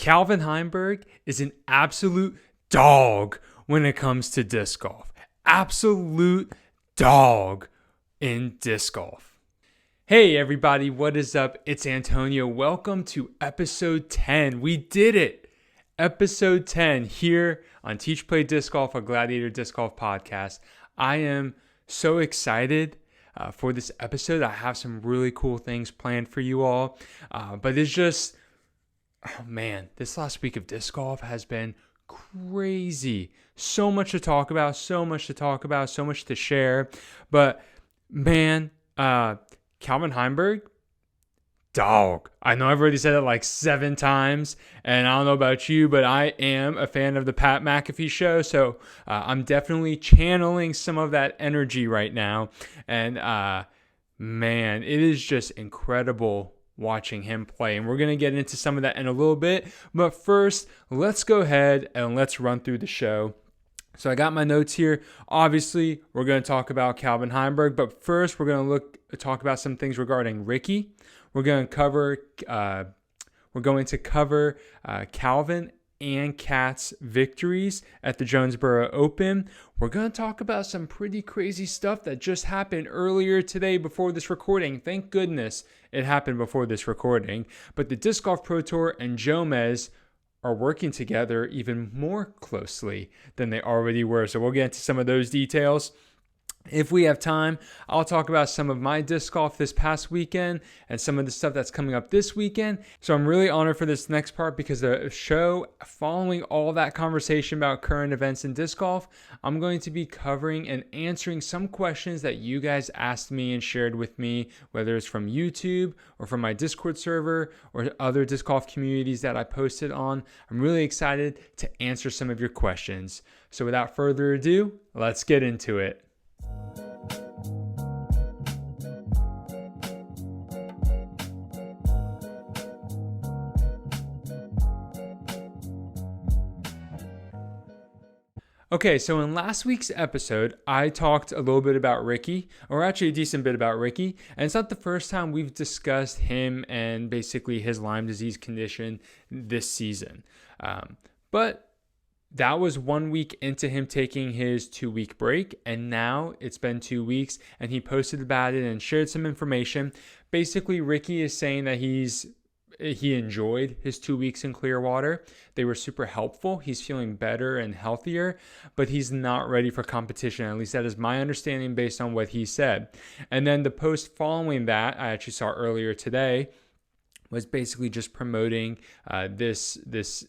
Calvin Heimburg is an absolute dog when it comes to disc golf. Absolute dog in disc golf. Hey everybody, what is up? It's Antonio. Welcome to episode 10. We did it. Episode 10 here on Teach Play Disc Golf, a Gladiator Disc Golf podcast. I am so excited for this episode. I have some really cool things planned for you all. But it's just, oh man, this last week of disc golf has been crazy. So much to talk about, so much to share. But man, Calvin Heimburg, dog. I know I've already said it like 7 times, and I don't know about you, but I am a fan of the Pat McAfee show, so I'm definitely channeling some of that energy right now. And man, it is just incredible watching him play, and we're going to get into some of that in a little bit. But first, let's go ahead and let's run through the show. So I got my notes here. Obviously, we're going to talk about Calvin Heimburg, but first we're going to talk about some things regarding Ricky. We're going to cover Calvin and Kat's victories at the Jonesboro Open. We're going to talk about some pretty crazy stuff that just happened earlier today before this recording. Thank goodness it happened before this recording. But the Disc Golf Pro Tour and Jomez are working together even more closely than they already were. So we'll get into some of those details. If we have time, I'll talk about some of my disc golf this past weekend and some of the stuff that's coming up this weekend. So I'm really honored for this next part because the show, following all that conversation about current events in disc golf, I'm going to be covering and answering some questions that you guys asked me and shared with me, whether it's from YouTube or from my Discord server or other disc golf communities that I posted on. I'm really excited to answer some of your questions. So without further ado, let's get into it. Okay, so in last week's episode, I talked a little bit about Ricky, or actually a decent bit about Ricky, and it's not the first time we've discussed him and basically his Lyme disease condition this season. But that was 1 week into him taking his 2-week break, and now it's been 2 weeks, and he posted about it and shared some information. Basically, Ricky is saying that he enjoyed his 2 weeks in Clearwater. They were super helpful. He's feeling better and healthier, but he's not ready for competition. At least that is my understanding based on what he said. And then the post following that, I actually saw earlier today, was basically just promoting this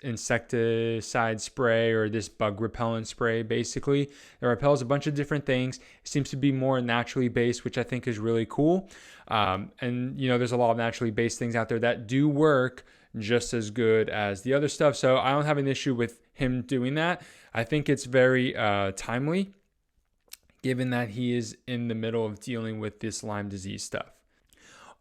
insecticide spray or this bug repellent spray, basically. It repels a bunch of different things. It seems to be more naturally based, which I think is really cool. And, you know, there's a lot of naturally based things out there that do work just as good as the other stuff. So I don't have an issue with him doing that. I think it's very timely, given that he is in the middle of dealing with this Lyme disease stuff.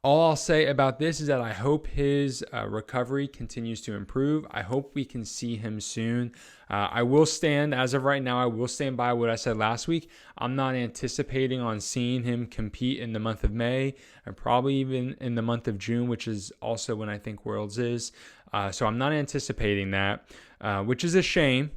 All I'll say about this is that I hope his recovery continues to improve. I hope we can see him soon. As of right now, I will stand by what I said last week. I'm not anticipating on seeing him compete in the month of May and probably even in the month of June, which is also when I think Worlds is. So I'm not anticipating that, which is a shame,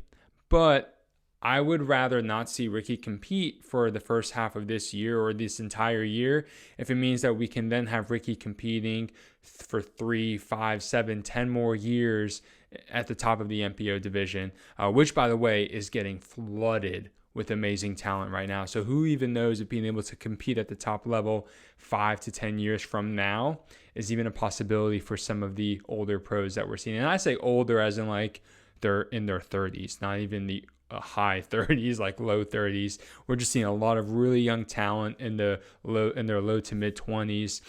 but I would rather not see Ricky compete for the first half of this year or this entire year if it means that we can then have Ricky competing for 3, 5, 7, 10 more years at the top of the MPO division, which, by the way, is getting flooded with amazing talent right now. So who even knows if being able to compete at the top level 5 to 10 years from now is even a possibility for some of the older pros that we're seeing. And I say older as in like they're in their 30s, not even the high 30s, like low 30s. We're just seeing a lot of really young talent in their low to mid 20s.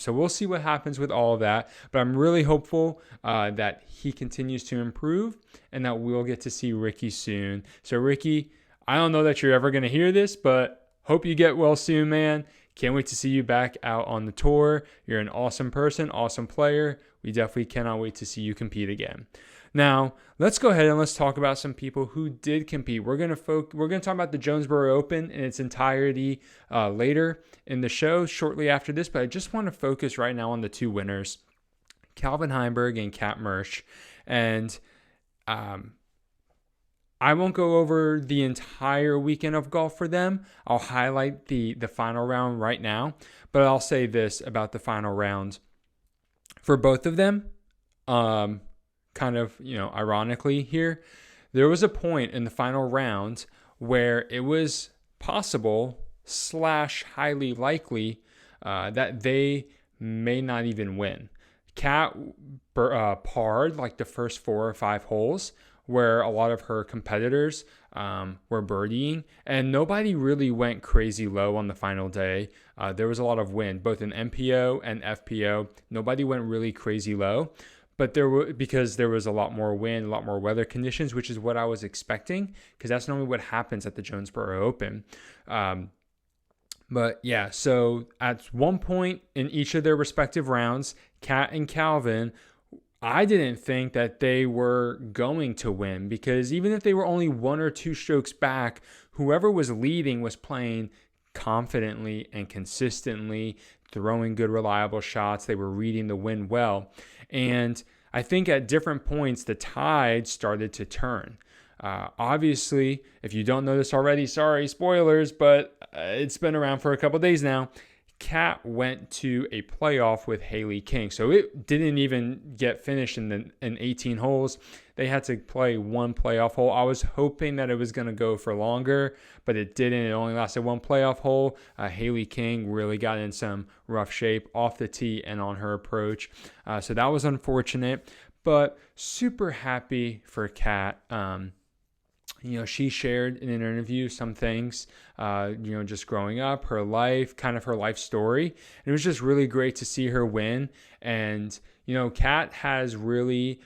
So we'll see what happens with all of that. But I'm really hopeful that he continues to improve and that we'll get to see Ricky soon. So Ricky, I don't know that you're ever going to hear this, but hope you get well soon, man. Can't wait to see you back out on the tour. You're an awesome person, awesome player. We definitely cannot wait to see you compete again. Now, let's go ahead and let's talk about some people who did compete. We're going to talk about the Jonesboro Open in its entirety later in the show, shortly after this, but I just want to focus right now on the two winners, Calvin Heimburg and Kat Mertsch. And I won't go over the entire weekend of golf for them. I'll highlight the final round right now, but I'll say this about the final round for both of them. Kind of, ironically here, there was a point in the final round where it was possible / highly likely that they may not even win. Kat parred like the first 4 or 5 holes, where a lot of her competitors were birdieing, and nobody really went crazy low on the final day. There was a lot of wind, both in MPO and FPO. Nobody went really crazy low, but because there was a lot more wind, a lot more weather conditions, which is what I was expecting, because that's normally what happens at the Jonesboro Open. But yeah, so at one point in each of their respective rounds, Kat and Calvin, I didn't think that they were going to win, because even if they were only 1 or 2 strokes back, whoever was leading was playing confidently and consistently, throwing good, reliable shots. They were reading the wind well. And I think at different points, the tide started to turn. Obviously, if you don't know this already, sorry, spoilers, but it's been around for a couple days now. Kat went to a playoff with Haley King. So it didn't even get finished in 18 holes. They had to play 1 playoff hole. I was hoping that it was going to go for longer, but it didn't. It only lasted 1 playoff hole. Haley King really got in some rough shape off the tee and on her approach. So that was unfortunate, but super happy for Kat. She shared in an interview some things, just growing up, her life, kind of her life story. And it was just really great to see her win. And, Kat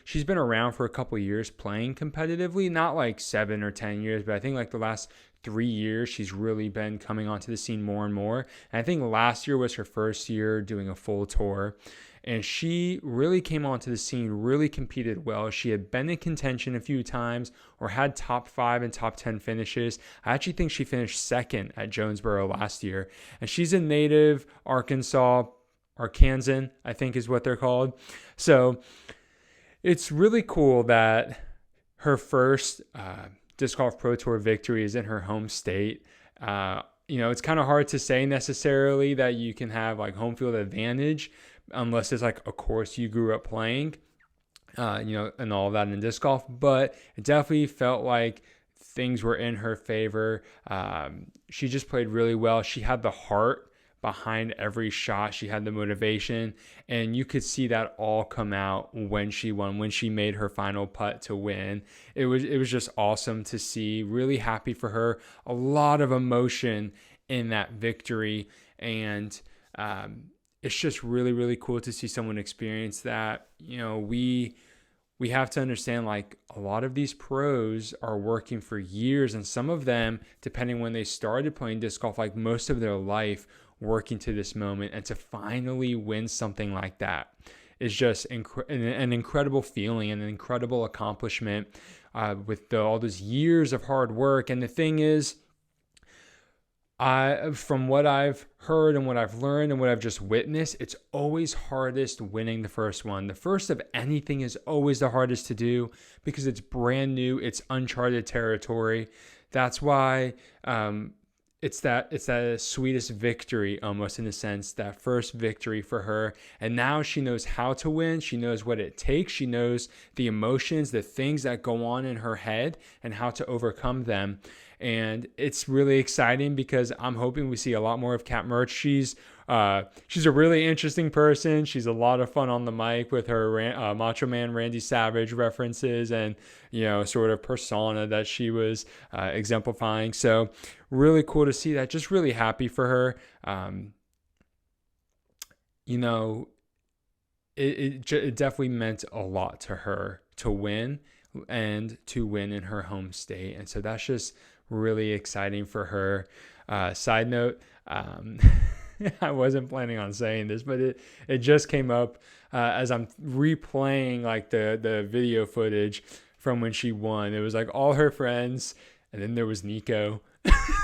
she's been around for a couple of years playing competitively, not like 7 or 10 years, but I think like the last 3 years, she's really been coming onto the scene more and more. And I think last year was her first year doing a full tour. And she really came onto the scene, really competed well. She had been in contention a few times or had top 5 and top 10 finishes. I actually think she finished second at Jonesboro last year. And she's a native Arkansan, I think is what they're called. So it's really cool that her first Disc Golf Pro Tour victory is in her home state. It's kind of hard to say necessarily that you can have like home field advantage unless it's like a course you grew up playing, and all of that in disc golf. But it definitely felt like things were in her favor. She just played really well. She had the heart behind every shot. She had the motivation, and you could see that all come out when she won, when she made her final putt to win. It was just awesome to see. Really happy for her. A lot of emotion in that victory, and it's just really, really cool to see someone experience that. We have to understand, like, a lot of these pros are working for years, and some of them, depending when they started playing disc golf, like most of their life working to this moment, and to finally win something like that is just an incredible feeling and an incredible accomplishment with all those years of hard work. And the thing is, from what I've heard and what I've learned and what I've just witnessed, it's always hardest winning the first one. The first of anything is always the hardest to do because it's brand new, it's uncharted territory. That's why it's that sweetest victory, almost, in a sense, that first victory for her. And now she knows how to win. She knows what it takes. She knows the emotions, the things that go on in her head, and how to overcome them. And it's really exciting because I'm hoping we see a lot more of Kat Mertsch. She's a really interesting person. She's a lot of fun on the mic with her Macho Man Randy Savage references and, sort of persona that she was exemplifying. So really cool to see that. Just really happy for her. It definitely meant a lot to her to win, and to win in her home state. And so that's just really exciting for her. Side note, I wasn't planning on saying this, but it just came up as I'm replaying like the video footage from when she won. It was like all her friends, and then there was Nico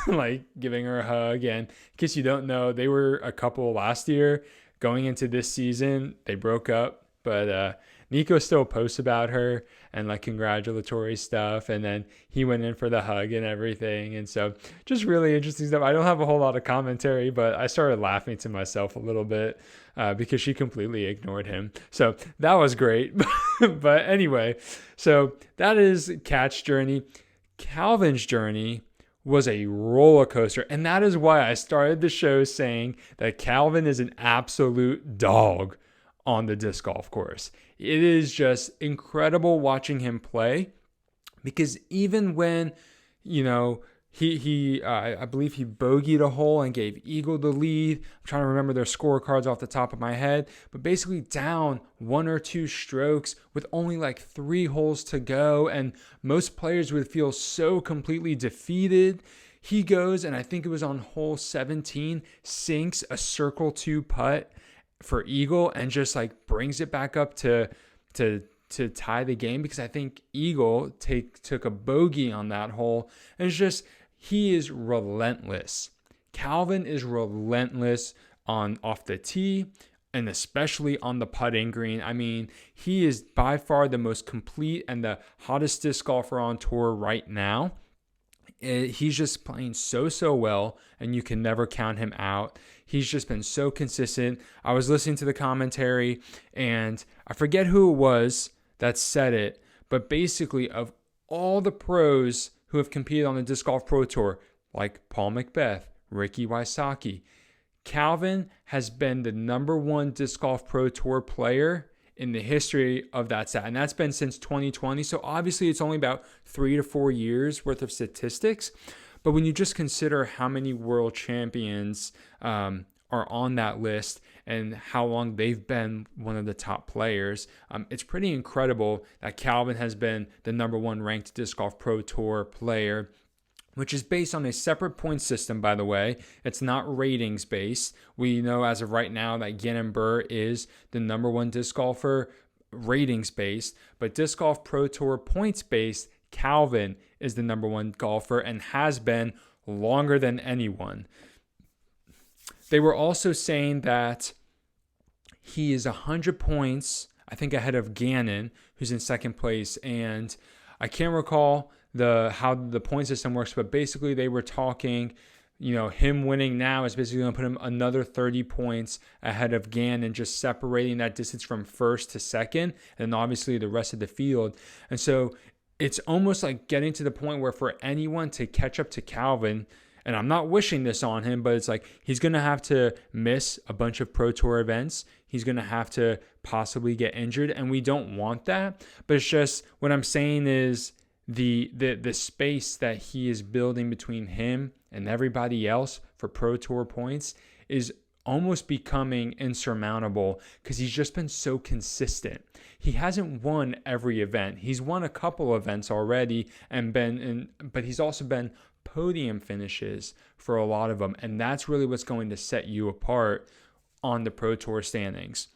like giving her a hug. And in case you don't know, they were a couple last year. Going into this season, they broke up, but Nico still posts about her and like congratulatory stuff. And then he went in for the hug and everything. And so just really interesting stuff. I don't have a whole lot of commentary, but I started laughing to myself a little bit because she completely ignored him. So that was great. But anyway, so that is Kat's journey. Calvin's journey was a roller coaster. And that is why I started the show saying that Calvin is an absolute dog on the disc golf course. It is just incredible watching him play, because even when, I believe he bogeyed a hole and gave eagle the lead. I'm trying to remember their scorecards off the top of my head, but basically down 1 or 2 strokes with only like 3 holes to go. And most players would feel so completely defeated. He goes, and I think it was on hole 17, sinks a circle 2 putt for eagle and just like brings it back up to tie the game, because I think eagle took a bogey on that hole. And it's just, he is relentless. Calvin is relentless off the tee, and especially on the putting green. I mean, he is by far the most complete and the hottest disc golfer on tour right now. He's just playing so well, and you can never count him out. He's just been so consistent. I was listening to the commentary, and I forget who it was that said it, but basically of all the pros who have competed on the Disc Golf Pro Tour, like Paul McBeth, Ricky Wysocki, Calvin has been the number 1 Disc Golf Pro Tour player in the history of that set. And that's been since 2020. So obviously it's only about 3 to 4 years worth of statistics. But when you just consider how many world champions are on that list and how long they've been one of the top players, it's pretty incredible that Calvin has been the number 1 ranked Disc Golf Pro Tour player, which is based on a separate point system, by the way. It's not ratings based. We know as of right now that Gannon Buhr is the number 1 disc golfer, ratings based, but Disc Golf Pro Tour points based, Calvin is the number 1 golfer and has been longer than anyone. They were also saying that he is 100 points, I think, ahead of Gannon, who's in second place. And I can't recall how the point system works, but basically they were talking, him winning now is basically going to put him another 30 points ahead of Gannon, just separating that distance from first to second, and obviously the rest of the field. And so it's almost like getting to the point where for anyone to catch up to Calvin, and I'm not wishing this on him, but it's like he's going to have to miss a bunch of Pro Tour events. He's going to have to possibly get injured, and we don't want that. But it's just, what I'm saying is the space that he is building between him and everybody else for Pro Tour points is almost becoming insurmountable, because he's just been so consistent. He hasn't won every event. He's won a couple events already but he's also been podium finishes for a lot of them, and that's really what's going to set you apart on the Pro Tour standings.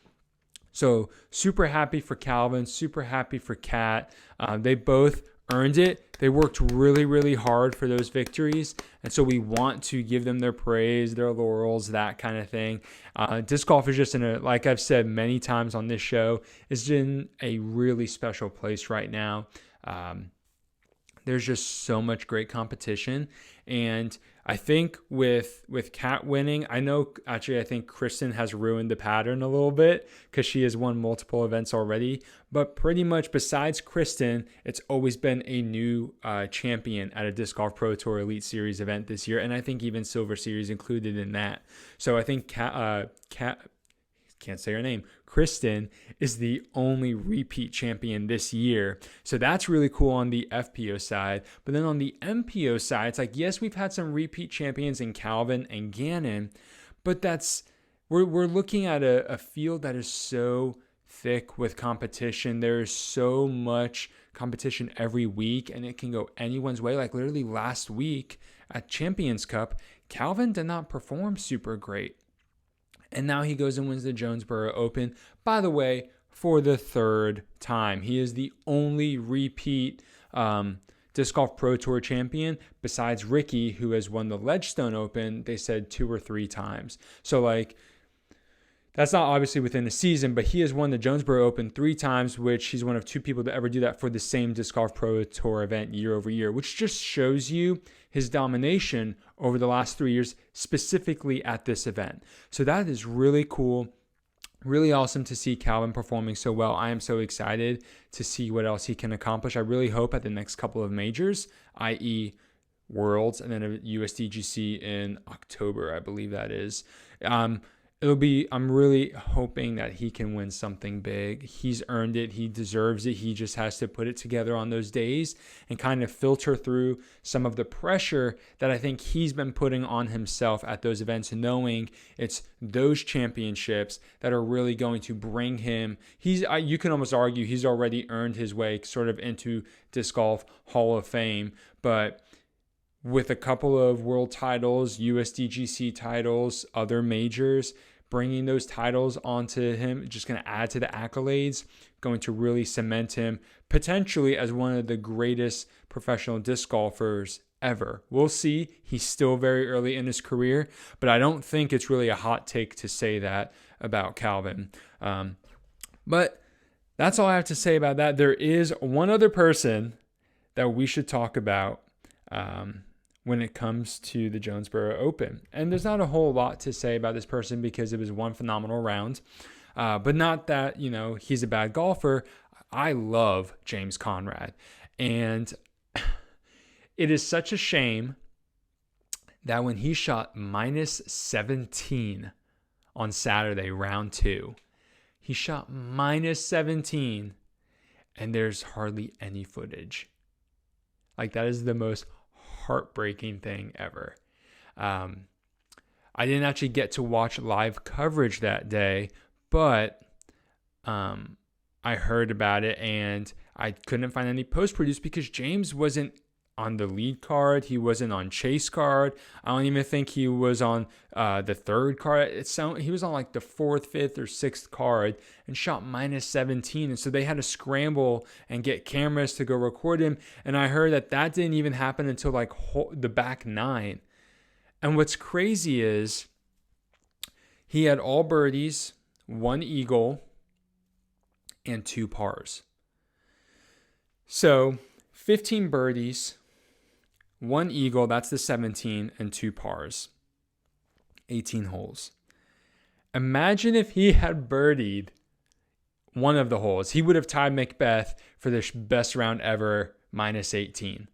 So super happy for Calvin, super happy for Kat. They both earned it. They worked really, really hard for those victories, and so we want to give them their praise, their laurels, that kind of thing. Disc golf is just like I've said many times on this show, is in a really special place right now. There's just so much great competition, and I think with Kat winning, I think Kristen has ruined the pattern a little bit, because she has won multiple events already. But pretty much besides Kristen, it's always been a new champion at a Disc Golf Pro Tour Elite Series event this year, and I think even Silver Series included in that. So I think can't say her name, Kristen is the only repeat champion this year. So that's really cool on the FPO side. But then on the MPO side, it's like, yes, we've had some repeat champions in Calvin and Gannon, but we're looking at a field that is so thick with competition. There's so much competition every week, and it can go anyone's way. Like literally last week at Champions Cup, Calvin did not perform super great. And now he goes and wins the Jonesboro Open, by the way, for the 3rd time. He is the only repeat Disc Golf Pro Tour champion besides Ricky, who has won the Ledgestone Open, they said 2 or 3 times. So, like, That's not obviously within a season, but he has won the Jonesboro Open 3 times, which he's one of 2 people to ever do that for the same Disc Golf Pro Tour event year over year, which just shows you his domination over the last 3 years, specifically at this event. So that is really cool. Really awesome to see Calvin performing so well. I am so excited to see what else he can accomplish. I really hope at the next couple of majors, i.e. Worlds and then a USDGC in October, I believe that is. I'm really hoping that he can win something big. He's earned it. He deserves it. He just has to put it together on those days and kind of filter through some of the pressure that I think he's been putting on himself at those events, knowing it's those championships that are really going to bring him. You can almost argue he's already earned his way sort of into Disc Golf Hall of Fame, but with a couple of world titles, USDGC titles, other majors, bringing those titles onto him, just going to add to the accolades, going to really cement him potentially as one of the greatest professional disc golfers ever. We'll see. He's still very early in his career, but I don't think it's really a hot take to say that about Calvin. But that's all I have to say about that. There is one other person that we should talk about when it comes to the Jonesboro Open. And there's not a whole lot to say about this person because it was one phenomenal round. But not that, he's a bad golfer. I love James Conrad. And it is such a shame that when he shot minus 17 on Saturday, round 2, he shot minus 17 and there's hardly any footage. Like, that is the most heartbreaking thing ever. I didn't actually get to watch live coverage that day, but I heard about it and I couldn't find any post-produced because James wasn't on the lead card. He wasn't on chase card. I don't even think he was on the third card. He was on like the 4th, 5th, or 6th card and shot minus 17. And so they had to scramble and get cameras to go record him. And I heard that didn't even happen until like the back 9. And what's crazy is he had all birdies, 1 eagle, and 2 pars. So 15 birdies, 1 eagle, that's the 17, and 2 pars. 18 holes. Imagine if he had birdied one of the holes. He would have tied Macbeth for the best round ever, minus 18.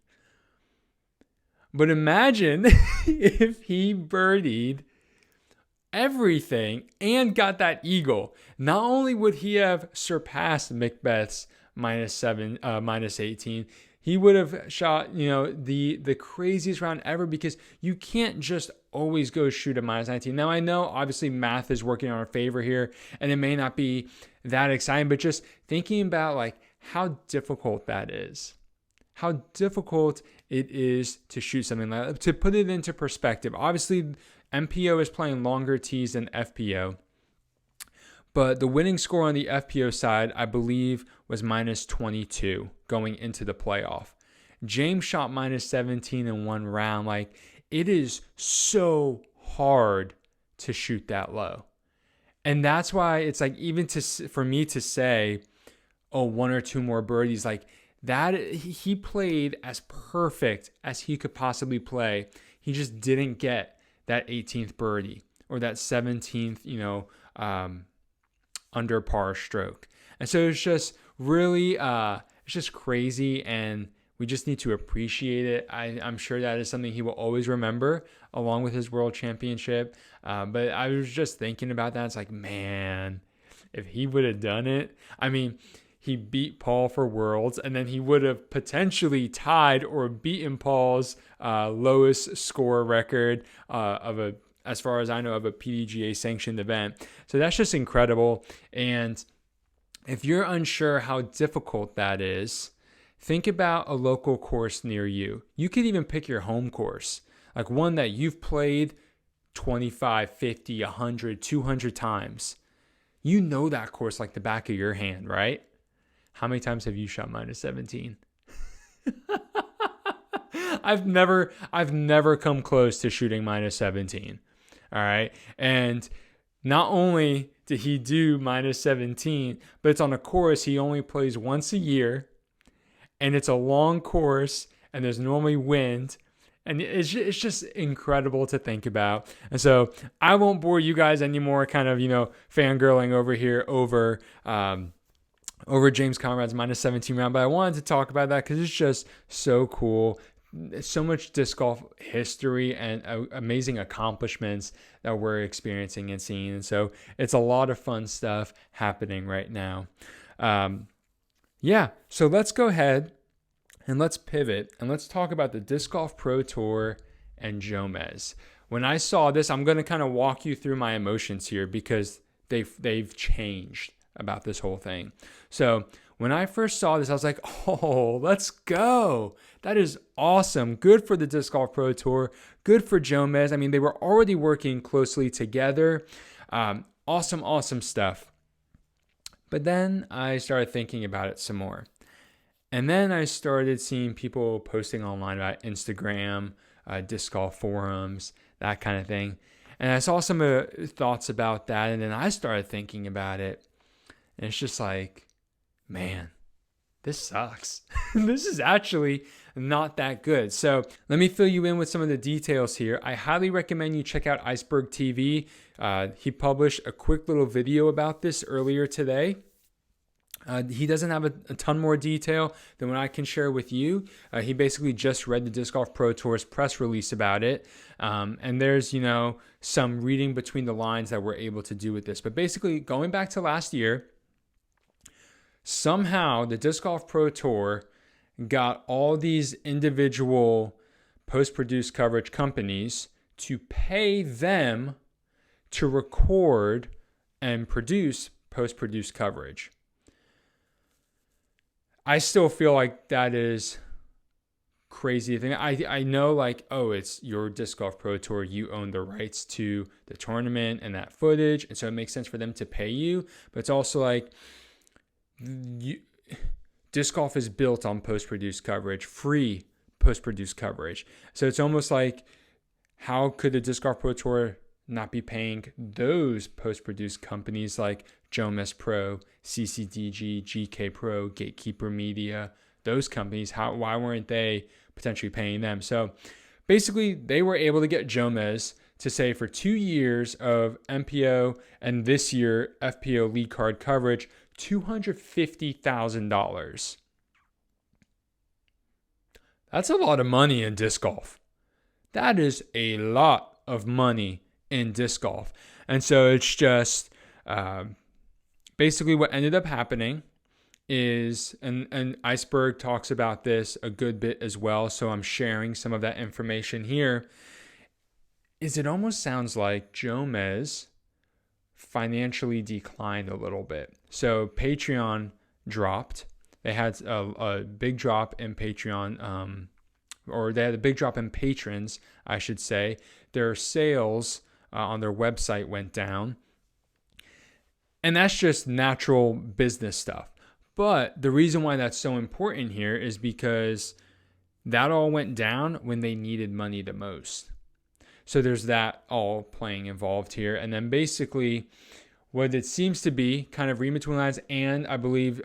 But imagine if he birdied everything and got that eagle. Not only would he have surpassed Macbeth's minus 18, he would have shot, the craziest round ever because you can't just always go shoot a minus 19. Now, I know obviously math is working in our favor here and it may not be that exciting, but just thinking about like how difficult that is. How difficult it is to shoot something like that. To put it into perspective, obviously MPO is playing longer tees than FPO. But the winning score on the FPO side, I believe, was minus 22 going into the playoff. James shot minus 17 in one round. Like, it is so hard to shoot that low. And that's why it's like, even for me to say, 1 or 2 more birdies, like that, he played as perfect as he could possibly play. He just didn't get that 18th birdie or that 17th, under par stroke. And so it's just really, it's just crazy, and we just need to appreciate it. I'm sure that is something he will always remember along with his world championship. But I was just thinking about that. It's like, man, if he would have done it, I mean, he beat Paul for worlds, and then he would have potentially tied or beaten Paul's lowest score record as far as I know, of a PDGA sanctioned event. So that's just incredible. And if you're unsure how difficult that is, think about a local course near you. You could even pick your home course, like one that you've played 25, 50, 100, 200 times. You know that course like the back of your hand, right? How many times have you shot minus 17? I've never come close to shooting minus 17. All right. And not only did he do minus 17, but it's on a course he only plays once a year, and it's a long course, and there's normally wind, and it's just incredible to think about. And so I won't bore you guys anymore, kind of, fangirling over here over James Conrad's minus 17 round, but I wanted to talk about that because it's just so cool. So much disc golf history and amazing accomplishments that we're experiencing and seeing. And so it's a lot of fun stuff happening right now. So let's go ahead and let's pivot and let's talk about the Disc Golf Pro Tour and Jomez. When I saw this, I'm going to kind of walk you through my emotions here because they've changed about this whole thing. So when I first saw this, I was like, oh, let's go. That is awesome. Good for the Disc Golf Pro Tour. Good for Jomez. I mean, they were already working closely together. Awesome stuff. But then I started thinking about it some more. And then I started seeing people posting online about Instagram, disc golf forums, that kind of thing. And I saw some thoughts about that. And then I started thinking about it. And it's just like, man, this sucks. This is actually not that good. So let me fill you in with some of the details here. I highly recommend you check out Iceberg TV. He published a quick little video about this earlier today. He doesn't have a ton more detail than what I can share with you. He basically just read the Disc Golf Pro Tour's press release about it. And there's, some reading between the lines that we're able to do with this. But basically, going back to last year, somehow the Disc Golf Pro Tour got all these individual post-produced coverage companies to pay them to record and produce post-produced coverage. I still feel like that is crazy thing. I know it's your Disc Golf Pro Tour. You own the rights to the tournament and that footage. And so it makes sense for them to pay you. But it's also like, disc golf is built on post-produced coverage, free post-produced coverage. So it's almost like, how could the Disc Golf Pro Tour not be paying those post-produced companies like Jomez Pro, CCDG, GK Pro, Gatekeeper Media, those companies? Why weren't they potentially paying them? So basically, they were able to get Jomez to say for 2 years of MPO and this year FPO lead card coverage, $250,000. That's a lot of money in disc golf. That is a lot of money in disc golf. And so it's just basically what ended up happening is, and Iceberg talks about this a good bit as well, so I'm sharing some of that information here, is it almost sounds like Jomez financially declined a little bit. So Patreon dropped. They had a big drop in Patreon, or they had a big drop in patrons, I should say. Their sales on their website went down. And that's just natural business stuff. But the reason why that's so important here is because that all went down when they needed money the most. So there's that all playing involved here. And then basically what it seems to be, kind of read between lines, and I believe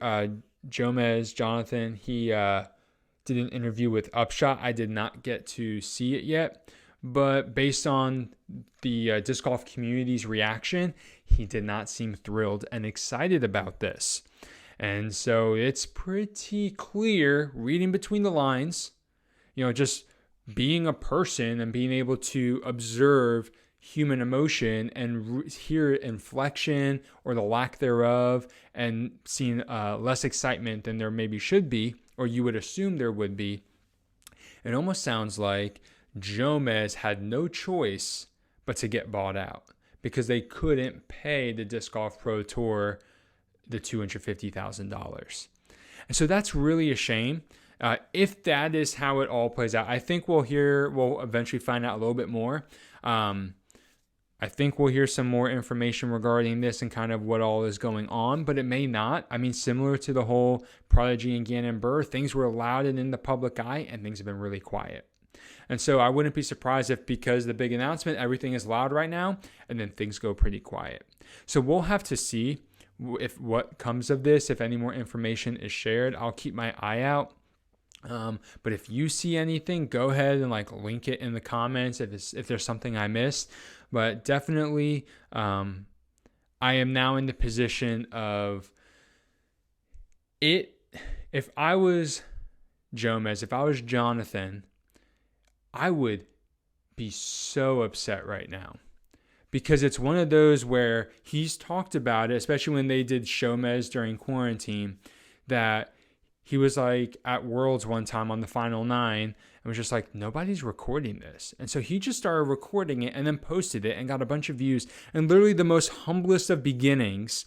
Jomez, Jonathan, he did an interview with Upshot. I did not get to see it yet. But based on the disc golf community's reaction, he did not seem thrilled and excited about this. And so it's pretty clear, reading between the lines, just being a person and being able to observe human emotion and hear inflection or the lack thereof, and seeing less excitement than there maybe should be, or you would assume there would be. It almost sounds like Jomez had no choice but to get bought out because they couldn't pay the Disc Golf Pro Tour the $250,000. And so that's really a shame. If that is how it all plays out, I think we'll eventually find out a little bit more. I think we'll hear some more information regarding this and kind of what all is going on, but it may not. I mean, similar to the whole Prodigy and Gannon Burr, things were allowed and in the public eye, and things have been really quiet. And so I wouldn't be surprised if, because the big announcement, everything is loud right now, and then things go pretty quiet. So we'll have to see if what comes of this, if any more information is shared. I'll keep my eye out. But if you see anything, go ahead and link it in the comments if there's something I missed. But definitely, I am now in the position of it. If I was Jomez, if I was Jonathan, I would be so upset right now, because it's one of those where he's talked about it, especially when they did Jomez during quarantine, that he was at Worlds one time on the Final 9 and was just nobody's recording this. And so he just started recording it and then posted it and got a bunch of views. And literally the most humblest of beginnings,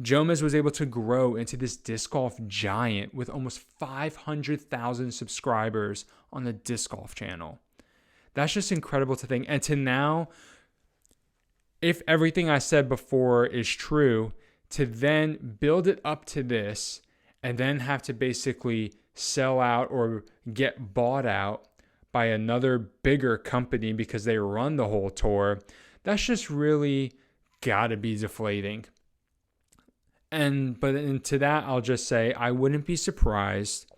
Jomez was able to grow into this disc golf giant with almost 500,000 subscribers on the disc golf channel. That's just incredible to think. And to now, if everything I said before is true, to then build it up to this and then have to basically sell out or get bought out by another bigger company because they run the whole tour, that's just really gotta be deflating. But to that, I'll just say I wouldn't be surprised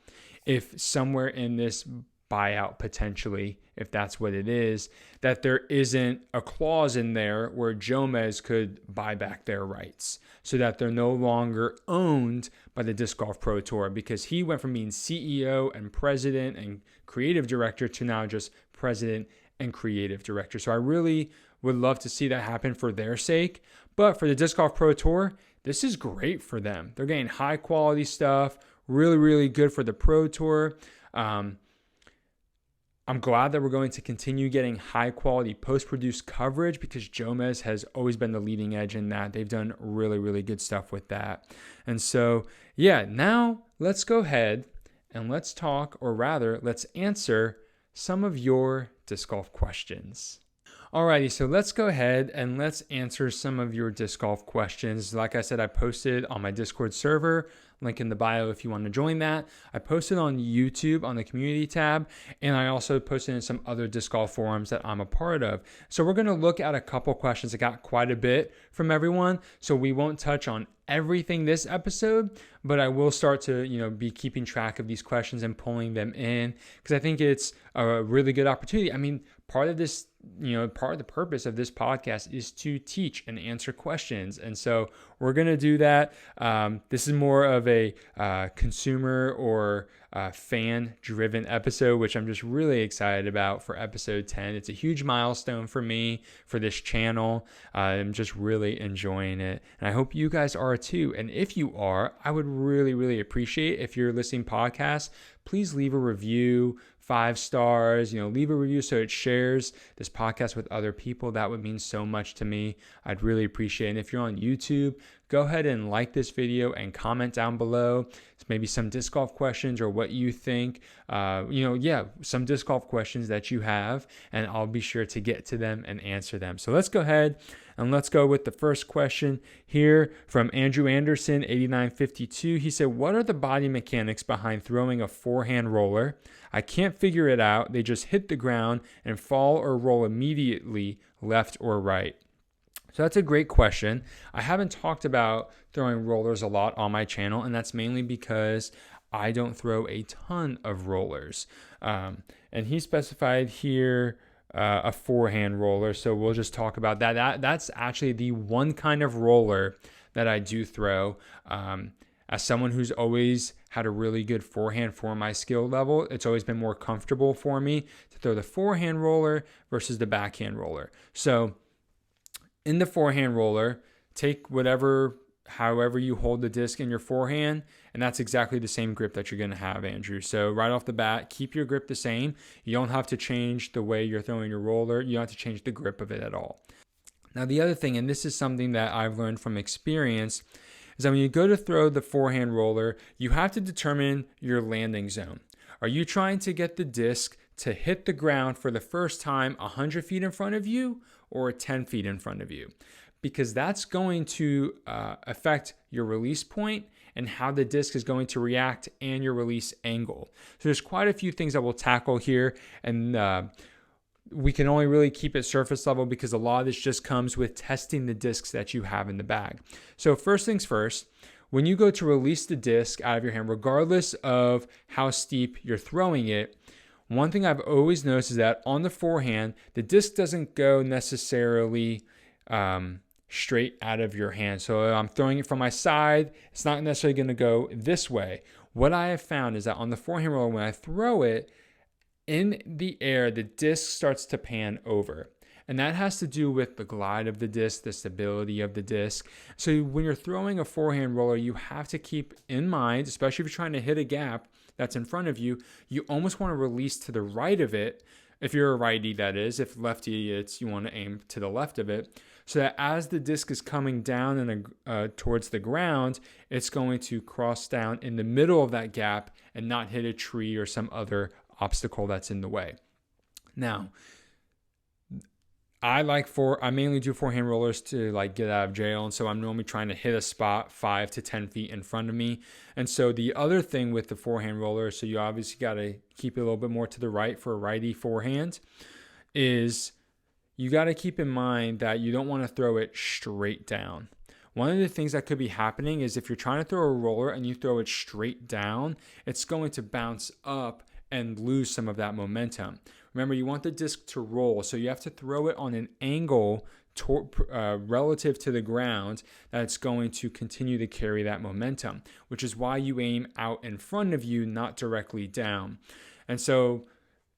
if somewhere in this buyout, potentially, if that's what it is, that there isn't a clause in there where Jomez could buy back their rights so that they're no longer owned by the Disc Golf Pro Tour, because he went from being CEO and president and creative director to now just president and creative director. So I really would love to see that happen for their sake. But for the Disc Golf Pro Tour, this is great for them. They're getting high quality stuff, really, really good for the Pro Tour. I'm glad that we're going to continue getting high quality post-produced coverage, because Jomez has always been the leading edge in that. They've done really, really good stuff with that. And so, now let's go ahead and let's talk, or rather, let's answer some of your disc golf questions. Alrighty, so let's go ahead and let's answer some of your disc golf questions. Like I said, I posted on my Discord server, link in the bio if you want to join that. I posted on YouTube on the community tab, and I also posted in some other disc golf forums that I'm a part of. So we're going to look at a couple questions. I got quite a bit from everyone, so we won't touch on everything this episode, but I will start to, be keeping track of these questions and pulling them in, because I think it's a really good opportunity. I mean, part of this, part of the purpose of this podcast is to teach and answer questions. And so we're going to do that. This is more of a consumer or fan-driven episode, which I'm just really excited about for episode 10. It's a huge milestone for me, for this channel. I'm just really enjoying it. And I hope you guys are too. And if you are, I would really, really appreciate if you're listening podcasts, please leave a review, 5 stars, leave a review so it shares this podcast with other people. That would mean so much to me. I'd really appreciate it. And if you're on YouTube, go ahead and like this video and comment down below. Maybe some disc golf questions or what you think, some disc golf questions that you have, and I'll be sure to get to them and answer them. So let's go ahead and let's go with the first question here from Andrew Anderson, 8952. He said, what are the body mechanics behind throwing a forehand roller? I can't figure it out. They just hit the ground and fall or roll immediately, left or right. So that's a great question. I haven't talked about throwing rollers a lot on my channel, and that's mainly because I don't throw a ton of rollers. And he specified here a forehand roller, so we'll just talk about that. That's actually the one kind of roller that I do throw. As someone who's always had a really good forehand for my skill level, it's always been more comfortable for me to throw the forehand roller versus the backhand roller. So in the forehand roller, take however you hold the disc in your forehand, and that's exactly the same grip that you're going to have, Andrew. So right off the bat, keep your grip the same. You don't have to change the way you're throwing your roller. You don't have to change the grip of it at all. Now, the other thing, and this is something that I've learned from experience, is that when you go to throw the forehand roller, you have to determine your landing zone. Are you trying to get the disc to hit the ground for the first time 100 feet in front of you or 10 feet in front of you? Because that's going to affect your release point and how the disc is going to react and your release angle. So there's quite a few things that we'll tackle here, and we can only really keep it surface level because a lot of this just comes with testing the discs that you have in the bag. So first things first, when you go to release the disc out of your hand, regardless of how steep you're throwing it, one thing I've always noticed is that on the forehand, the disc doesn't go necessarily straight out of your hand. So I'm throwing it from my side, it's not necessarily going to go this way. What I have found is that on the forehand roller, when I throw it in the air, the disc starts to pan over. And that has to do with the glide of the disc, the stability of the disc. So when you're throwing a forehand roller, you have to keep in mind, especially if you're trying to hit a gap that's in front of you, you almost want to release to the right of it. If you're a righty, that is. If lefty, you want to aim to the left of it. So that as the disc is coming down and towards the ground, it's going to cross down in the middle of that gap and not hit a tree or some other obstacle that's in the way. Now, I mainly do forehand rollers to like get out of jail, and so I'm normally trying to hit a spot 5 to 10 feet in front of me. And so the other thing with the forehand roller, so you obviously got to keep it a little bit more to the right for a righty forehand, is you got to keep in mind that you don't want to throw it straight down. One of the things that could be happening is if you're trying to throw a roller and you throw it straight down, it's going to bounce up and lose some of that momentum. Remember, you want the disc to roll, so you have to throw it on an angle relative to the ground that's going to continue to carry that momentum, which is why you aim out in front of you, not directly down. And so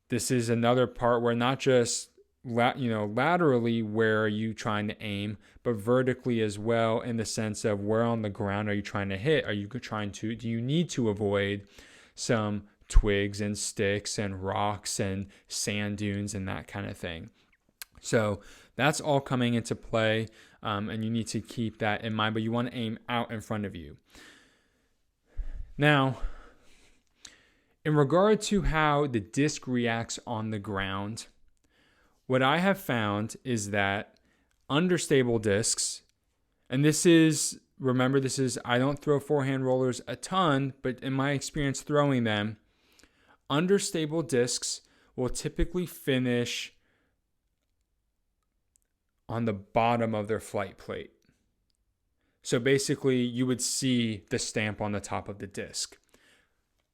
this is another part where not just laterally where are you trying to aim, but vertically as well, in the sense of where on the ground are you trying to hit? Do you need to avoid some twigs and sticks and rocks and sand dunes and that kind of thing? So that's all coming into play, and you need to keep that in mind, but you want to aim out in front of you. Now, in regard to how the disc reacts on the ground, what I have found is that understable discs, and I don't throw forehand rollers a ton, but in my experience throwing them, understable discs will typically finish on the bottom of their flight plate. So basically, you would see the stamp on the top of the disc.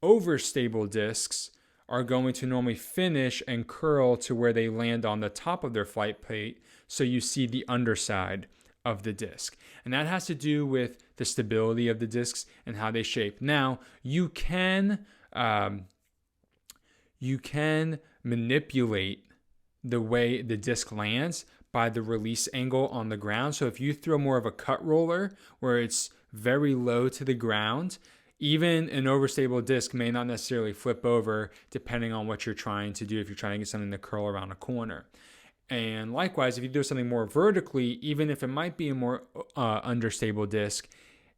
Overstable discs are going to normally finish and curl to where they land on the top of their flight plate, so you see the underside of the disc. And that has to do with the stability of the discs and how they shape. Now, you can manipulate the way the disc lands by the release angle on the ground. So if you throw more of a cut roller where it's very low to the ground, even an overstable disc may not necessarily flip over depending on what you're trying to do, if you're trying to get something to curl around a corner. And likewise, if you do something more vertically, even if it might be a more understable disc,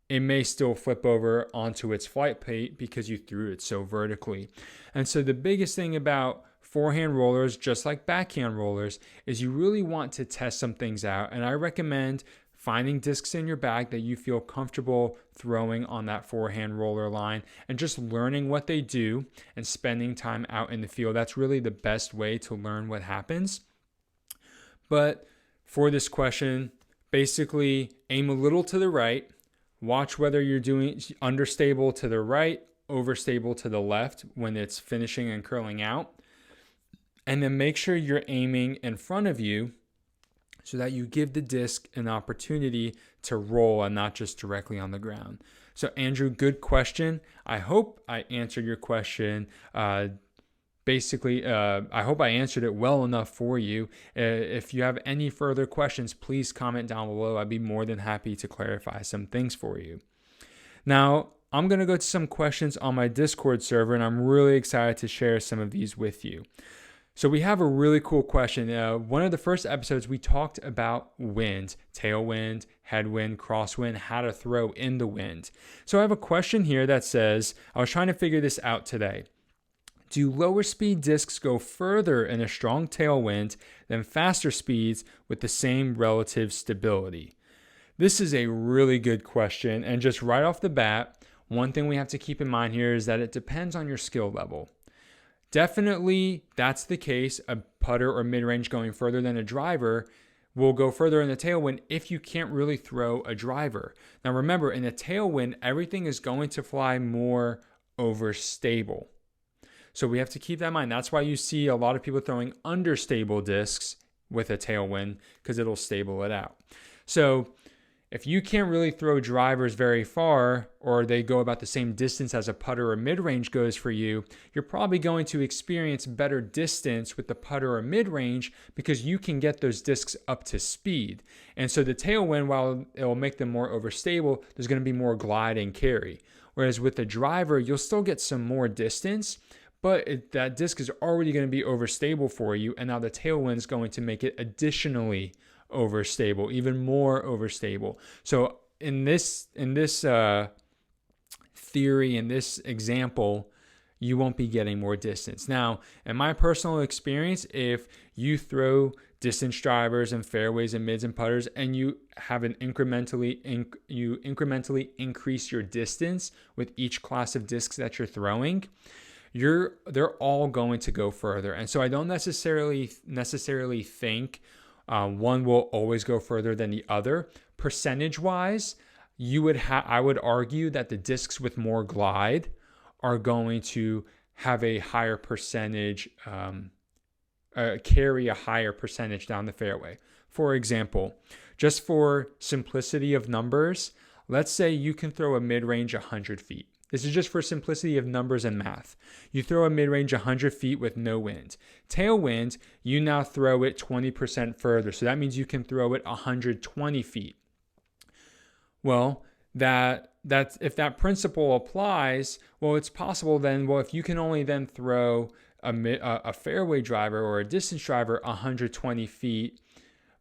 it may still flip over onto its flight plate because you threw it so vertically. And so the biggest thing about forehand rollers, just like backhand rollers, is you really want to test some things out. And I recommend finding discs in your bag that you feel comfortable throwing on that forehand roller line and just learning what they do and spending time out in the field. That's really the best way to learn what happens. But for this question, basically aim a little to the right. Watch whether you're doing understable to the right, overstable to the left when it's finishing and curling out. And then make sure you're aiming in front of you so that you give the disc an opportunity to roll and not just directly on the ground. So Andrew, good question. I hope I answered your question. I hope I answered it well enough for you. If you have any further questions, please comment down below. I'd be more than happy to clarify some things for you. Now, I'm going to go to some questions on my Discord server, and I'm really excited to share some of these with you. So we have a really cool question. One of the first episodes, we talked about wind, tailwind, headwind, crosswind, how to throw in the wind. So I have a question here that says, I was trying to figure this out today. Do lower speed discs go further in a strong tailwind than faster speeds with the same relative stability? This is a really good question. And just right off the bat, one thing we have to keep in mind here is that it depends on your skill level. Definitely, that's the case. A putter or mid-range going further than a driver will go further in the tailwind if you can't really throw a driver. Now remember, in a tailwind, everything is going to fly more overstable. So we have to keep that in mind. That's why you see a lot of people throwing understable discs with a tailwind, because it'll stable it out. So if you can't really throw drivers very far, or they go about the same distance as a putter or mid-range goes for you, you're probably going to experience better distance with the putter or mid-range because you can get those discs up to speed. And so the tailwind, while it will make them more overstable, there's going to be more glide and carry. Whereas with the driver, you'll still get some more distance, but that disc is already going to be overstable for you, and now the tailwind is going to make it additionally overstable, even more overstable. So in this theory, in this example, you won't be getting more distance. Now, in my personal experience, if you throw distance drivers and fairways and mids and putters, and you have incrementally increase your distance with each class of discs that you're throwing, they're all going to go further. And so I don't necessarily think one will always go further than the other. Percentage wise, I would argue that the discs with more glide are going to have a higher percentage, carry a higher percentage down the fairway. For example, just for simplicity of numbers, let's say you can throw a mid-range 100 feet. This is just for simplicity of numbers and math. You throw a mid-range 100 feet with no wind. Tailwind, you now throw it 20% further. So that means you can throw it 120 feet. Well, that's if that principle applies, well, it's possible then, well, if you can only then throw a fairway driver or a distance driver 120 feet,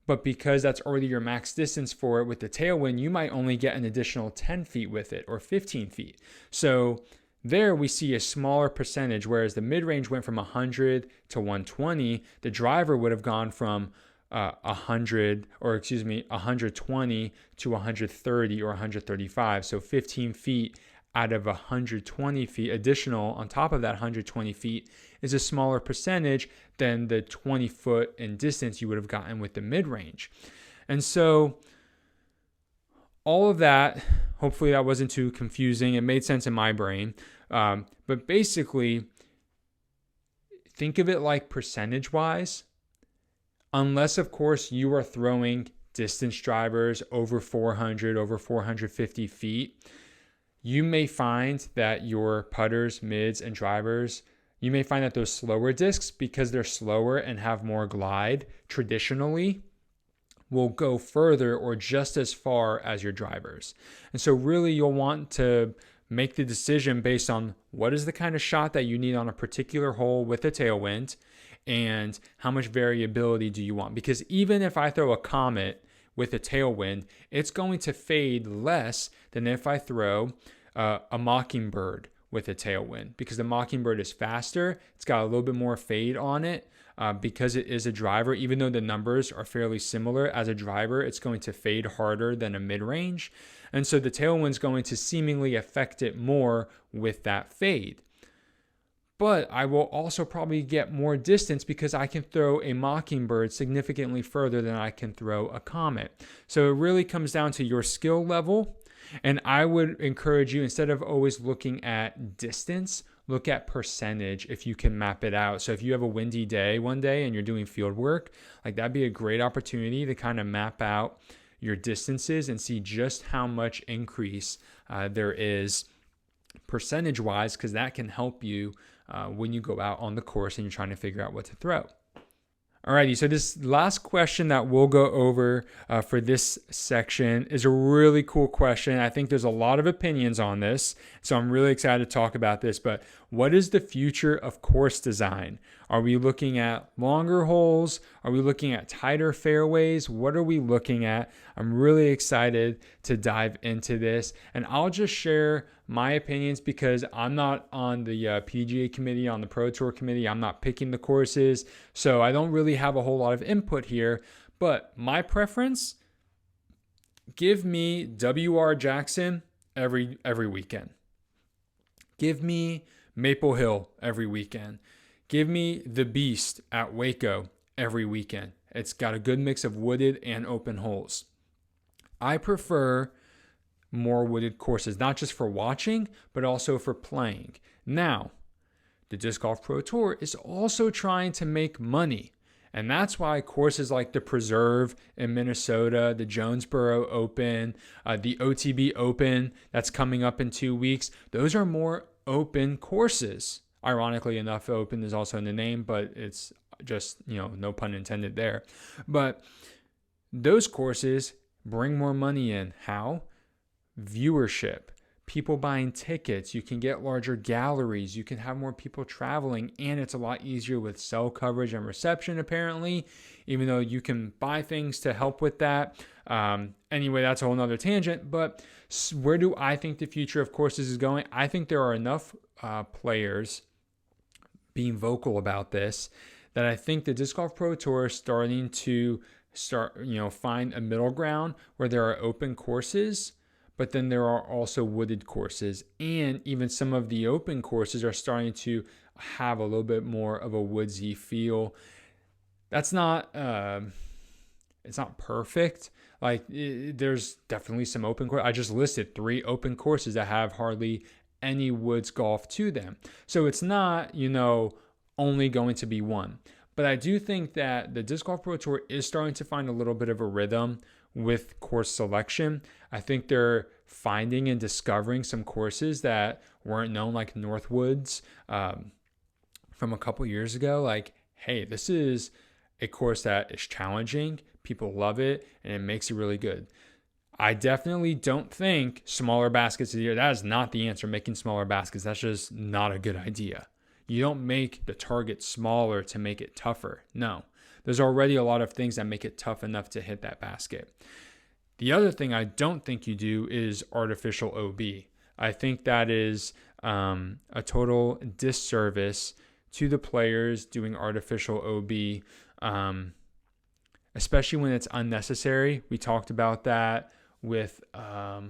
but because that's already your max distance for it with the tailwind, you might only get an additional 10 feet with it or 15 feet. So there we see a smaller percentage, whereas the mid-range went from 100 to 120. The driver would have gone from 120 to 130 or 135. So 15 feet out of 120 feet additional on top of that 120 feet is a smaller percentage than the 20 foot in distance you would have gotten with the mid-range. And so all of that, hopefully that wasn't too confusing. It made sense in my brain. But basically, think of it like percentage-wise. Unless, of course, you are throwing distance drivers over 400, over 450 feet, you may find that your putters, mids, and drivers, you may find that those slower discs, because they're slower and have more glide traditionally, will go further or just as far as your drivers. And so really you'll want to make the decision based on what is the kind of shot that you need on a particular hole with a tailwind, and how much variability do you want. Because even if I throw a Comet with a tailwind, it's going to fade less than if I throw a Mockingbird with a tailwind, because the Mockingbird is faster. It's got a little bit more fade on it because it is a driver. Even though the numbers are fairly similar as a driver, it's going to fade harder than a mid-range. And so the tailwind's going to seemingly affect it more with that fade. But I will also probably get more distance because I can throw a Mockingbird significantly further than I can throw a Comet. So it really comes down to your skill level. And I would encourage you, instead of always looking at distance, look at percentage if you can map it out. So if you have a windy day one day and you're doing field work, like that'd be a great opportunity to kind of map out your distances and see just how much increase there is percentage-wise, because that can help you when you go out on the course and you're trying to figure out what to throw. Alrighty, so this last question that we'll go over for this section is a really cool question. I think there's a lot of opinions on this, so I'm really excited to talk about this. But what is the future of course design? Are we looking at longer holes? Are we looking at tighter fairways? What are we looking at? I'm really excited to dive into this, and I'll just share my opinions because I'm not on the PGA committee, on the Pro Tour committee. I'm not picking the courses, so I don't really have a whole lot of input here. But my preference, give me W.R. Jackson every weekend. Give me Maple Hill every weekend. Give me the Beast at Waco every weekend. It's got a good mix of wooded and open holes. I prefer more wooded courses, not just for watching, but also for playing. Now, the Disc Golf Pro Tour is also trying to make money. And that's why courses like the Preserve in Minnesota, the Jonesboro Open, the OTB Open that's coming up in 2 weeks, those are more open courses. Ironically enough, open is also in the name, but it's just, no pun intended there. But those courses bring more money in. How? Viewership. People buying tickets, you can get larger galleries, you can have more people traveling, and it's a lot easier with cell coverage and reception apparently, even though you can buy things to help with that. Anyway, that's a whole nother tangent, but where do I think the future of courses is going? I think there are enough players being vocal about this that I think the Disc Golf Pro Tour is starting to find a middle ground where there are open courses, but then there are also wooded courses, and even some of the open courses are starting to have a little bit more of a woodsy feel. That's not, it's not perfect. There's definitely some open course. I just listed 3 open courses that have hardly any woods golf to them. So it's not, only going to be one. But I do think that the Disc Golf Pro Tour is starting to find a little bit of a rhythm with course selection. I think they're finding and discovering some courses that weren't known, like Northwoods from a couple years ago. Like, hey, this is a course that is challenging. People love it, and it makes it really good. I definitely don't think smaller baskets a year. That is not the answer, making smaller baskets. That's just not a good idea. You don't make the target smaller to make it tougher. No, there's already a lot of things that make it tough enough to hit that basket. The other thing I don't think you do is artificial OB. I think that is a total disservice to the players doing artificial OB, especially when it's unnecessary. We talked about that with, what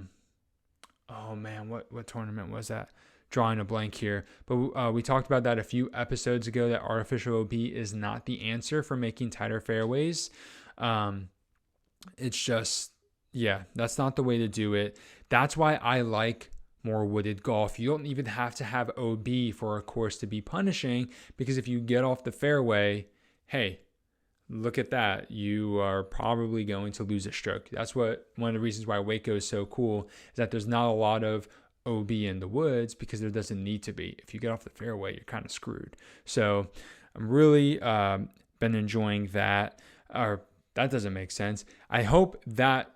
tournament was that? Drawing a blank here. But we talked about that a few episodes ago, that artificial OB is not the answer for making tighter fairways. It's just, that's not the way to do it. That's why I like more wooded golf. You don't even have to have OB for a course to be punishing, because if you get off the fairway, hey, look at that. You are probably going to lose a stroke. That's one of the reasons why Waco is so cool, is that there's not a lot of OB in the woods, because there doesn't need to be. If you get off the fairway, you're kind of screwed. So I'm really been enjoying that. Or that doesn't make sense. I hope that.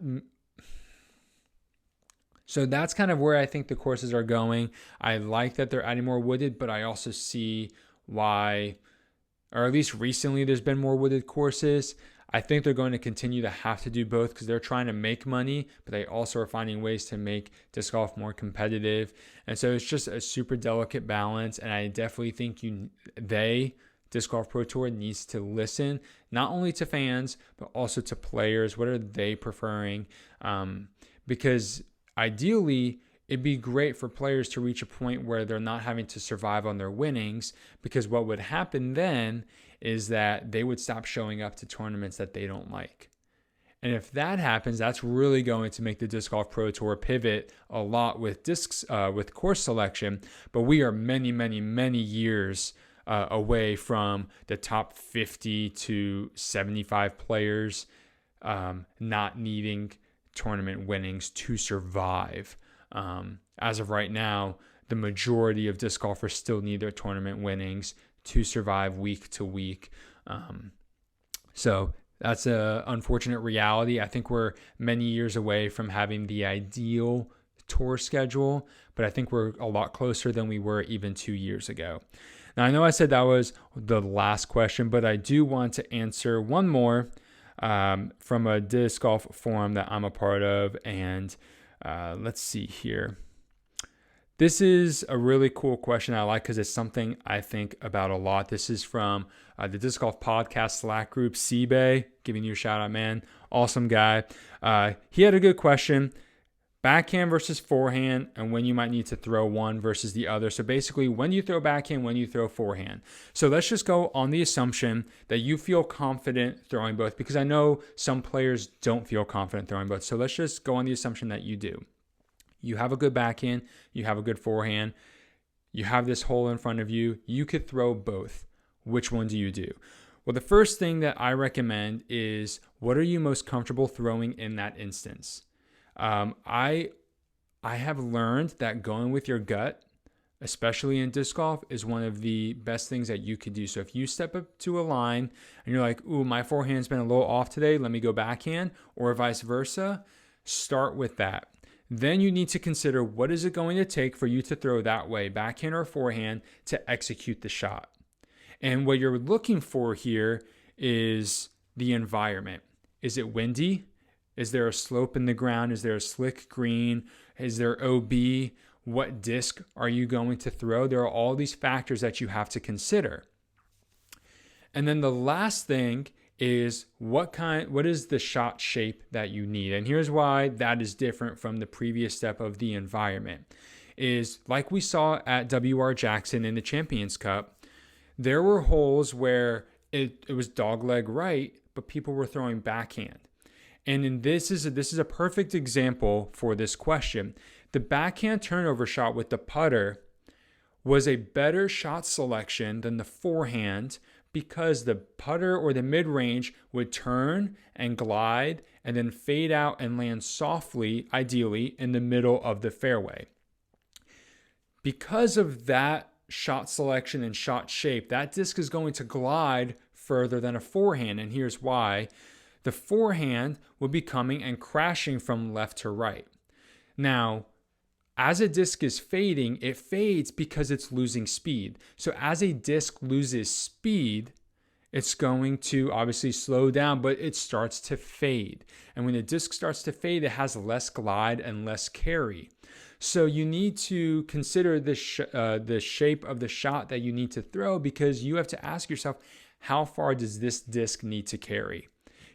So that's kind of where I think the courses are going. I like that they're adding more wooded, but I also see why, or at least recently, there's been more wooded courses. I think they're going to continue to have to do both, because they're trying to make money, but they also are finding ways to make disc golf more competitive. And so it's just a super delicate balance. And I definitely think Disc Golf Pro Tour needs to listen not only to fans, but also to players. What are they preferring? Because ideally, it'd be great for players to reach a point where they're not having to survive on their winnings, because what would happen then is that they would stop showing up to tournaments that they don't like. And if that happens, that's really going to make the Disc Golf Pro Tour pivot a lot with with course selection. But we are many, many, many years away from the top 50 to 75 players not needing tournament winnings to survive. As of right now, the majority of disc golfers still need their tournament winnings to survive week to week. So that's an unfortunate reality. I think we're many years away from having the ideal tour schedule, but I think we're a lot closer than we were even 2 years ago. Now, I know I said that was the last question, but I do want to answer one more from a disc golf forum that I'm a part of. And let's see here. This is a really cool question I like, because it's something I think about a lot. This is from the Disc Golf Podcast Slack group, Seabay, giving you a shout out, man. Awesome guy. He had a good question, backhand versus forehand, and when you might need to throw one versus the other. So basically, when you throw backhand, when you throw forehand. So let's just go on the assumption that you feel confident throwing both, because I know some players don't feel confident throwing both. So let's just go on the assumption that you do. You have a good backhand, you have a good forehand, you have this hole in front of you, you could throw both. Which one do you do? Well, the first thing that I recommend is, what are you most comfortable throwing in that instance? I have learned that going with your gut, especially in disc golf, is one of the best things that you could do. So if you step up to a line and you're like, ooh, my forehand's been a little off today, let me go backhand, or vice versa, start with that. Then you need to consider, what is it going to take for you to throw that way, backhand or forehand, to execute the shot. And what you're looking for here is the environment. Is it windy? Is there a slope in the ground? Is there a slick green? Is there OB? What disc are you going to throw? There are all these factors that you have to consider. And then the last thing is, what is the shot shape that you need? And here's why that is different from the previous step of the environment. Is like we saw at WR Jackson in the Champions Cup, there were holes where it was dogleg right, but people were throwing backhand. And this is a perfect example for this question. The backhand turnover shot with the putter was a better shot selection than the forehand, because the putter or the mid-range would turn and glide and then fade out and land softly, ideally, in the middle of the fairway. Because of that shot selection and shot shape, that disc is going to glide further than a forehand. And here's why. The forehand will be coming and crashing from left to right. Now, as a disc is fading, it fades because it's losing speed. So as a disc loses speed, it's going to obviously slow down, but it starts to fade. And when the disc starts to fade, it has less glide and less carry. So you need to consider the shape of the shot that you need to throw, because you have to ask yourself, how far does this disc need to carry?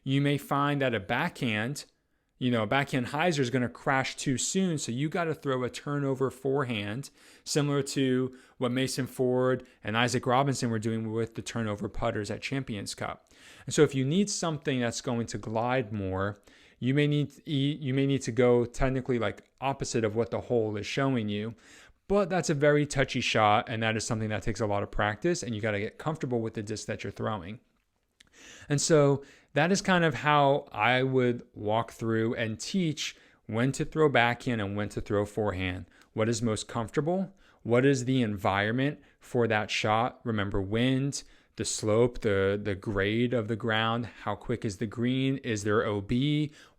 You may find that a backhand hyzer is going to crash too soon, so you got to throw a turnover forehand, similar to what Mason Ford and Isaac Robinson were doing with the turnover putters at Champions Cup. And so if you need something that's going to glide more, you may need to go technically like opposite of what the hole is showing you. But that's a very touchy shot, and that is something that takes a lot of practice, and you got to get comfortable with the disc that you're throwing. And so that is kind of how I would walk through and teach when to throw backhand and when to throw forehand. What is most comfortable? What is the environment for that shot? Remember, wind, the slope, the grade of the ground, how quick is the green, is there OB,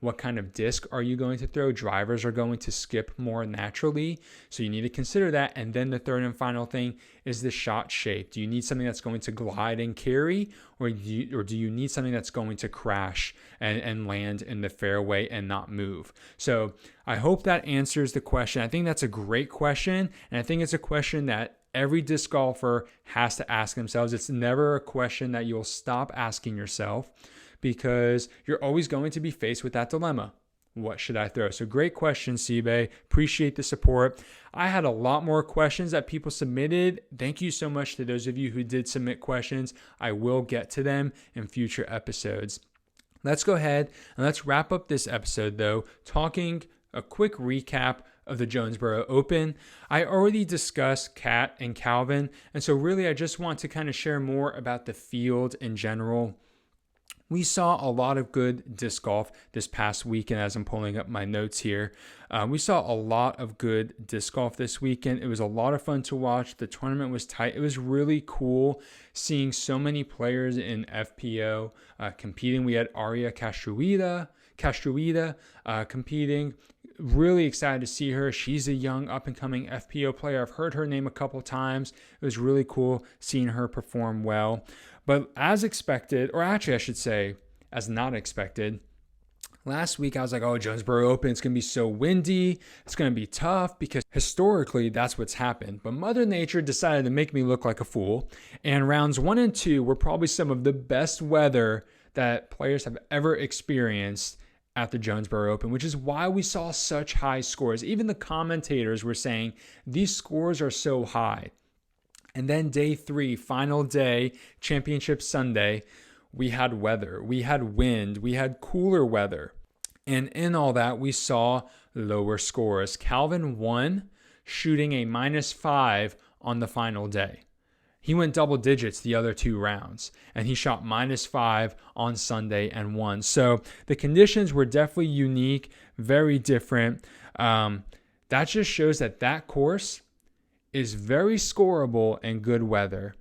what kind of disc are you going to throw? Drivers are going to skip more naturally, so you need to consider that. And then the third and final thing is the shot shape. Do you need something that's going to glide and carry, or do you need something that's going to crash and land in the fairway and not move? So I hope that answers the question. I think that's a great question, and I think it's a question that every disc golfer has to ask themselves. It's never a question that you'll stop asking yourself, because you're always going to be faced with that dilemma. What should I throw? So great question, Sibe. Appreciate the support. I had a lot more questions that people submitted. Thank you so much to those of you who did submit questions. I will get to them in future episodes. Let's go ahead and let's wrap up this episode, though, talking a quick recap of the Jonesboro Open. I already discussed Kat and Calvin, and so really I just want to kind of share more about the field in general. We saw a lot of good disc golf this past weekend. As I'm pulling up my notes here, we saw a lot of good disc golf this weekend. It was a lot of fun to watch. The tournament was tight. It was really cool seeing so many players in FPO competing. We had Aria Castruida competing. Really excited to see her. She's a young up-and-coming FPO player. I've heard her name a couple times. It was really cool seeing her perform well. But as expected, or actually I should say as not expected, last week I was like, oh, Jonesboro Open, it's going to be so windy. It's going to be tough, because historically that's what's happened. But Mother Nature decided to make me look like a fool. And rounds 1 and 2 were probably some of the best weather that players have ever experienced at the Jonesboro Open, which is why we saw such high scores. Even the commentators were saying these scores are so high. And then day 3, final day, championship Sunday, we had weather, we had wind, we had cooler weather. And in all that, we saw lower scores. Calvin won, shooting a -5 on the final day. He went double digits the other 2 rounds, and he shot -5 on Sunday and won. So the conditions were definitely unique, very different. That just shows that course is very scoreable in good weather.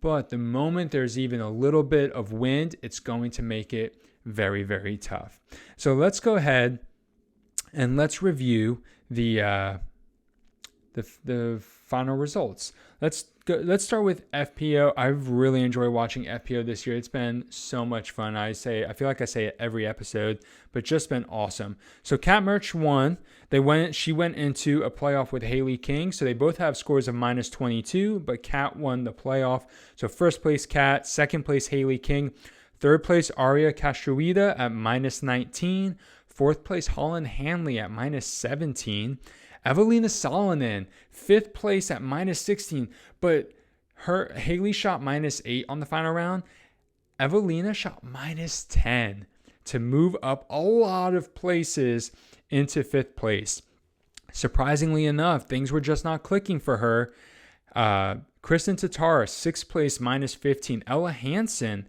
But the moment there's even a little bit of wind, it's going to make it very, very tough. So let's go ahead and let's review the final results. Let's start with FPO. I've really enjoyed watching FPO this year. It's been so much fun. I feel like I say it every episode, but just been awesome. So Kat Mertsch won. She went into a playoff with Haley King. So they both have scores of -22, but Kat won the playoff. So first place Kat, second place Haley King, third place Aria Castroida at -19, fourth place Holland Hanley at -17. Evelina Salonen, 5th place at -16, but Haley shot -8 on the final round. Evelina shot -10 to move up a lot of places into 5th place. Surprisingly enough, things were just not clicking for her. Kristen Tatar, 6th place, -15. Ella Hansen,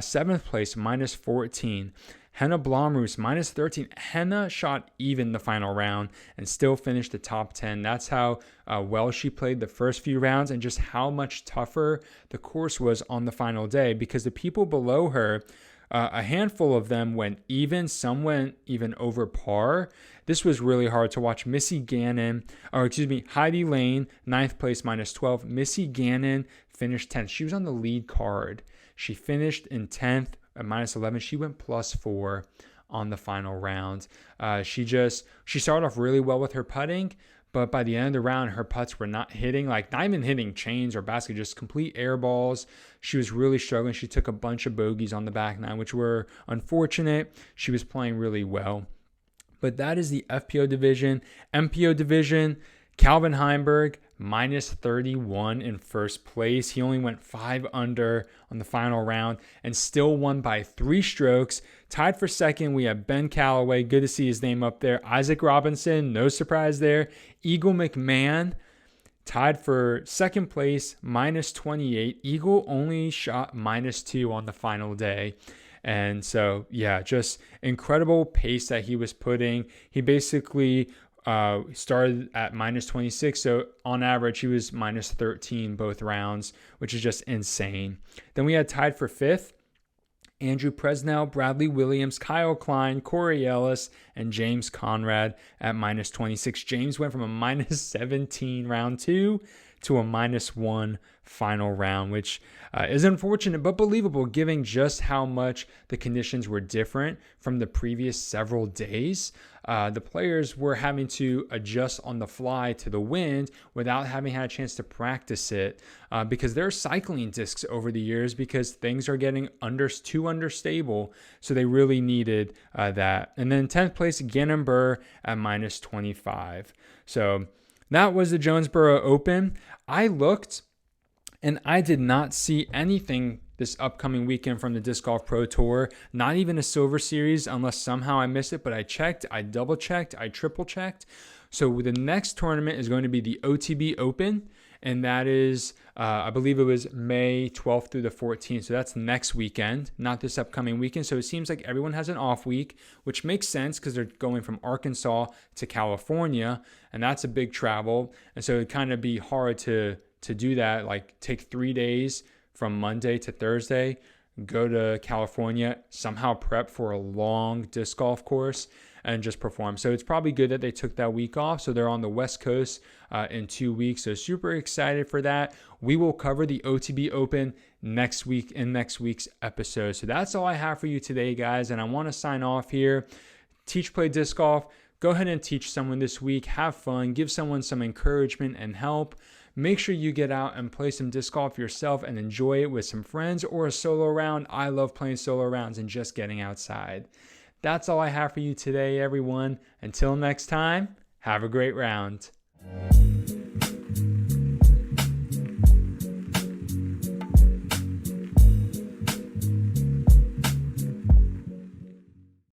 7th place, -14. Henna Blomroos, -13. Henna shot even the final round and still finished the top 10. That's how well she played the first few rounds and just how much tougher the course was on the final day, because the people below her, a handful of them went even. Some went even over par. This was really hard to watch. Heidi Lane, 9th place, -12. Missy Gannon finished 10th. She was on the lead card. She finished in 10th. At -11, she went +4 on the final round. She started off really well with her putting, but by the end of the round, her putts were not even hitting chains or basket, just complete air balls. She was really struggling. She took a bunch of bogeys on the back nine, which were unfortunate. She was playing really well. But that is the FPO division. MPO division, Calvin Heimburg, -31 in first place. He only went 5 under on the final round and still won by 3 strokes. Tied for second, we have Ben Calloway. Good to see his name up there. Isaac Robinson, no surprise there. Eagle McMahon, tied for second place, -28. Eagle only shot -2 on the final day. And so, yeah, just incredible pace that he was putting. He basically started at -26, so on average he was -13 both rounds, which is just insane. Then we had tied for 5th, Andrew Presnell, Bradley Williams, Kyle Klein, Corey Ellis, and James Conrad at -26. James went from a -17 round 2 to a -1 final round, which is unfortunate but believable given just how much the conditions were different from the previous several days. The players were having to adjust on the fly to the wind without having had a chance to practice it because they're cycling discs over the years because things are getting too understable. So they really needed that. And then 10th place, Gannon Burr at -25. So that was the Jonesboro Open. I looked and I did not see anything this upcoming weekend from the Disc Golf Pro Tour, not even a Silver Series unless somehow I missed it, but I checked, I double checked, I triple checked. So the next tournament is going to be the OTB Open, and that is, I believe it was May 12th through the 14th. So that's next weekend, not this upcoming weekend. So it seems like everyone has an off week, which makes sense because they're going from Arkansas to California, and that's a big travel. And so it'd kind of be hard to do that, like take 3 days from Monday to Thursday, go to California, somehow prep for a long disc golf course, and just perform. So it's probably good that they took that week off. So they're on the West Coast in 2 weeks. So super excited for that. We will cover the OTB Open next week in next week's episode. So that's all I have for you today, guys. And I want to sign off here. Teach Play Disc Golf. Go ahead and teach someone this week. Have fun. Give someone some encouragement and help. Make sure you get out and play some disc golf yourself and enjoy it with some friends or a solo round. I love playing solo rounds and just getting outside. That's all I have for you today, everyone. Until next time, have a great round.